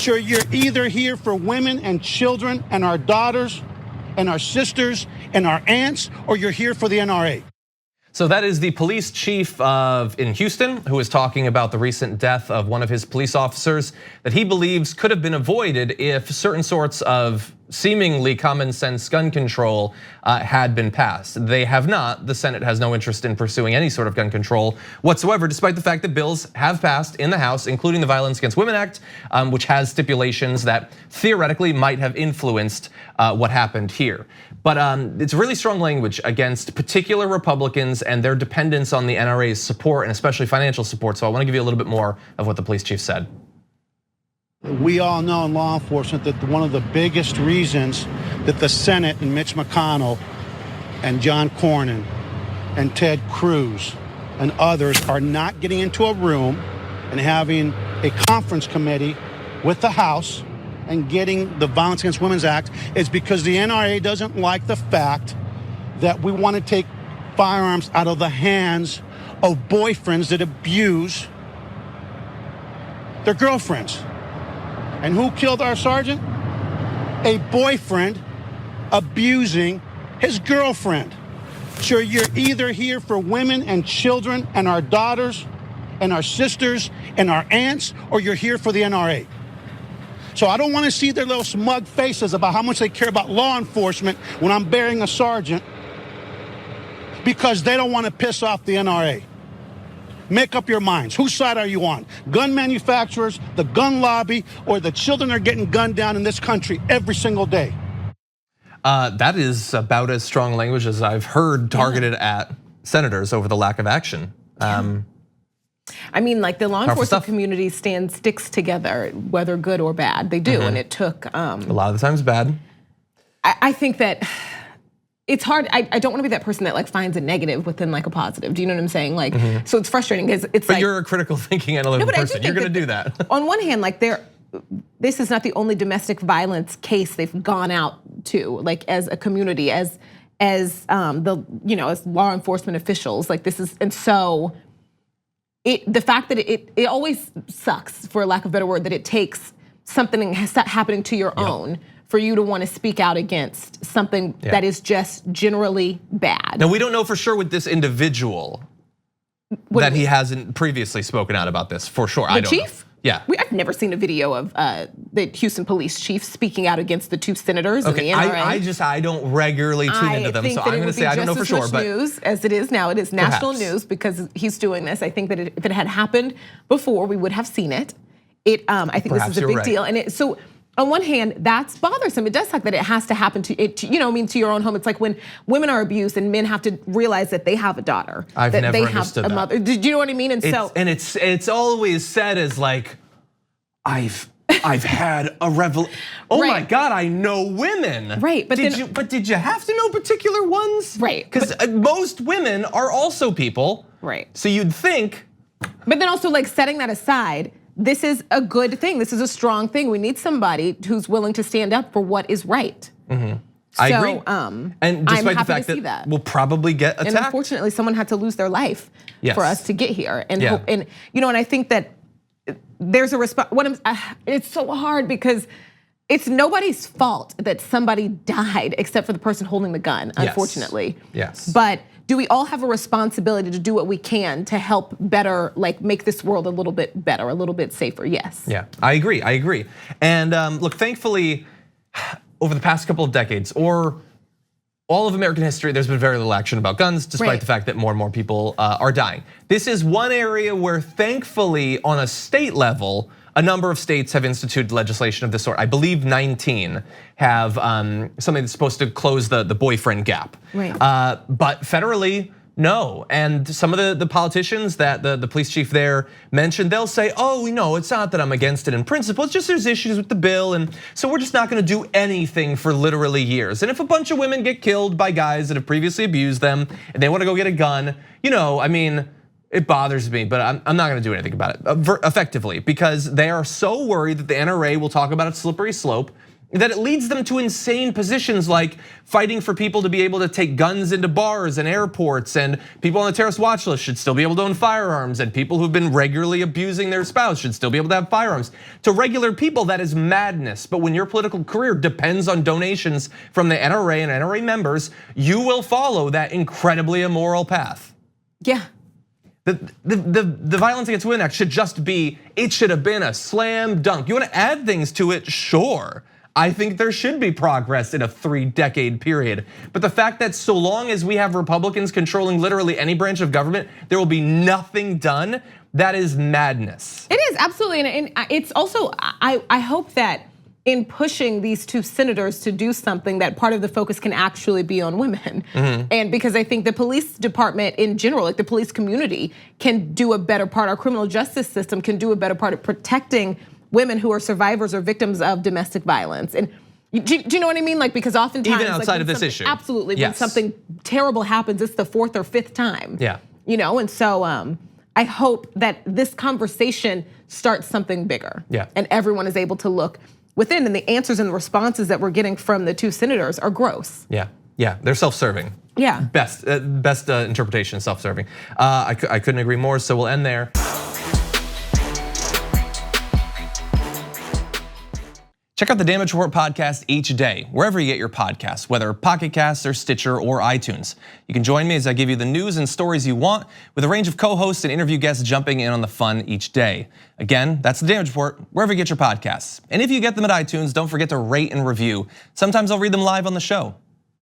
Sure, you're either here for women and children and our daughters and our sisters and our aunts, or you're here for the NRA. So that is the police chief in Houston who is talking about the recent death of one of his police officers that he believes could have been avoided if certain sorts of seemingly common sense gun control had been passed. They have not. The Senate has no interest in pursuing any sort of gun control whatsoever, despite the fact that bills have passed in the House, including the Violence Against Women Act, which has stipulations that theoretically might have influenced what happened here. But it's really strong language against particular Republicans and their dependence on the NRA's support, and especially financial support. So I want to give you a little bit more of what the police chief said. We all know in law enforcement that one of the biggest reasons that the Senate and Mitch McConnell and John Cornyn and Ted Cruz and others are not getting into a room and having a conference committee with the House and getting the Violence Against Women's Act is because the NRA doesn't like the fact that we want to take firearms out of the hands of boyfriends that abuse their girlfriends. And who killed our sergeant? A boyfriend abusing his girlfriend. Sure, you're either here for women and children and our daughters and our sisters and our aunts, or you're here for the NRA. So I don't want to see their little smug faces about how much they care about law enforcement when I'm burying a sergeant, because they don't want to piss off the NRA. Make up your minds. Whose side are you on? Gun manufacturers, the gun lobby, or the children are getting gunned down in this country every single day? That is about as strong language as I've heard targeted at senators over the lack of action. I mean, like the law enforcement community sticks together, whether good or bad. They do, and it took a lot of the times bad. I think that it's hard. I don't want to be that person that like finds a negative within like a positive. Do you know what I'm saying? Like, so it's frustrating because it's but like, you're a critical thinking analytical person. You're going to do that. On one hand, like this is not the only domestic violence case they've gone out to, like as a community, as as law enforcement officials. Like this is, and so the fact that it always sucks, for lack of a better word, that it takes something happening to your own for you to want to speak out against something that is just generally bad. Now we don't know for sure with this individual that he hasn't previously spoken out about this for sure. The chief? Yeah. I've never seen a video of the Houston police chief speaking out against the two senators and the NRA. I don't regularly tune into them, so I'm going to say I don't know for sure. But news as it is now, it is national news because he's doing this. I think that if it had happened before, we would have seen it. I think this is a big deal, and so. On one hand, that's bothersome. It does suck that it has to happen to your own home. It's like when women are abused and men have to realize that they have a daughter, that they understood have a mother. Did you know what I mean? And it's always said as like, I've had a revelation. Oh my God, I know women. Right, but did you have to know particular ones? Right, because most women are also people. Right. So you'd think. But then also, like, setting that aside, this is a good thing. This is a strong thing. We need somebody who's willing to stand up for what is right. I agree. And despite the fact that we'll probably get attacked. And unfortunately, someone had to lose their life for us to get here. And and I think that there's a response. It's so hard because it's nobody's fault that somebody died except for the person holding the gun, unfortunately. Yes. But do we all have a responsibility to do what we can to help better, like make this world a little bit better, a little bit safer? Yes. Yeah, I agree. And look, thankfully, over the past couple of decades, or all of American history, there's been very little action about guns, despite the fact that more and more people are dying. This is one area where, thankfully, on a state level, a number of states have instituted legislation of this sort. I believe 19 have something that's supposed to close the boyfriend gap. Right. But federally, no. And some of the politicians that the police chief there mentioned, they'll say, oh, it's not that I'm against it in principle, it's just there's issues with the bill, and so we're just not gonna do anything for literally years. And if a bunch of women get killed by guys that have previously abused them, and they wanna go get a gun, it bothers me, but I'm not gonna do anything about it effectively, because they are so worried that the NRA will talk about its slippery slope that it leads them to insane positions like fighting for people to be able to take guns into bars and airports, and people on the terrorist watch list should still be able to own firearms, and people who've been regularly abusing their spouse should still be able to have firearms. To regular people, that is madness. But when your political career depends on donations from the NRA and NRA members, you will follow that incredibly immoral path. Yeah. The Violence Against Women Act should just be, it should have been a slam dunk. You want to add things to it, sure. I think there should be progress in a 3-decade period. But the fact that so long as we have Republicans controlling literally any branch of government, there will be nothing done, that is madness. It is, absolutely, and it's also, I hope that in pushing these 2 senators to do something, that part of the focus can actually be on women. And because I think the police department in general, like the police community, can do a better part, our criminal justice system can do a better part of protecting women who are survivors or victims of domestic violence. And do you know what I mean? Like, because oftentimes, even outside of this issue, absolutely, yes. When something terrible happens, it's the 4th or 5th time. Yeah. And so I hope that this conversation starts something bigger. Yeah. And everyone is able to look within, and the answers and the responses that we're getting from the 2 senators are gross. Yeah, they're self-serving. Yeah. Best interpretation, self-serving. I couldn't agree more, so we'll end there. Check out the Damage Report podcast each day, wherever you get your podcasts, whether Pocket Casts or Stitcher or iTunes. You can join me as I give you the news and stories you want, with a range of co-hosts and interview guests jumping in on the fun each day. Again, that's the Damage Report, wherever you get your podcasts. And if you get them at iTunes, don't forget to rate and review. Sometimes I'll read them live on the show.